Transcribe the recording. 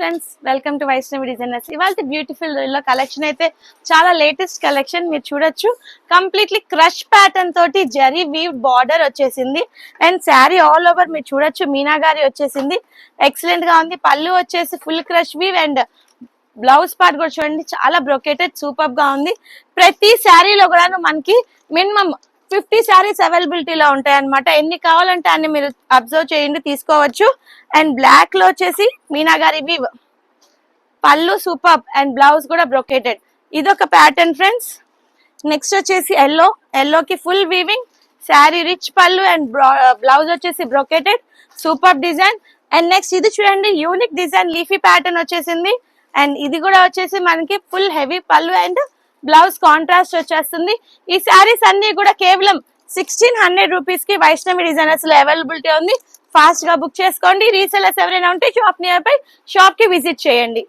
Friends welcome to Vaishnavi designers. ఇవాళ beautiful లో collection అయితే చాలా లేటెస్ట్ కలెక్షన్ మీరు చూడొచ్చు. కంప్లీట్లీ క్రష్ ప్యాటర్న్ తోటి జరీ వీవ్ బార్డర్ వచ్చేసింది అండ్ శారీ ఆల్ ఓవర్ మీరు చూడొచ్చు మీనాగారి వచ్చేసింది. ఎక్సలెంట్ గా ఉంది. పళ్ళు వచ్చేసి full crush weave and blouse part కూడా చూడండి చాలా బ్రొకేటెడ్ సూపర్ గా ఉంది. ప్రతి శారీలో కూడా మనకి మినిమం 50 శారీస్ అవైలబిలిటీలో ఉంటాయి అనమాట. ఎన్ని కావాలంటే అన్ని మీరు అబ్జర్వ్ చేయండి తీసుకోవచ్చు. అండ్ బ్లాక్ లో వచ్చేసి మీనాగారి వీవ్ పళ్ళు సూపర్ అండ్ బ్లౌజ్ కూడా బ్రొకేటెడ్. ఇదొక ప్యాటర్న్ ఫ్రెండ్స్. నెక్స్ట్ వచ్చేసి ఎల్లోకి ఫుల్ వీవింగ్ శారీ రిచ్ పళ్ళు అండ్ బ్లౌజ్ వచ్చేసి brocaded super design. And next ఇది చూడండి యూనిక్ డిజైన్ లీఫీ ప్యాటర్న్ వచ్చేసింది. అండ్ ఇది కూడా వచ్చేసి మనకి ఫుల్ హెవీ పళ్ళు అండ్ బ్లౌజ్ కాంట్రాస్ట్ వచ్చేస్తుంది. ఈ శారీస్ అన్ని కూడా కేవలం 1600 రూపీస్ కి వైష్ణవి డిజైనర్స్ లో అవైలబిలిటీ ఉంది. ఫాస్ట్ గా బుక్ చేసుకోండి. రీసెలర్స్ ఎవరైనా ఉంటే షాప్ నియర్ బై షాప్ కి విజిట్ చేయండి.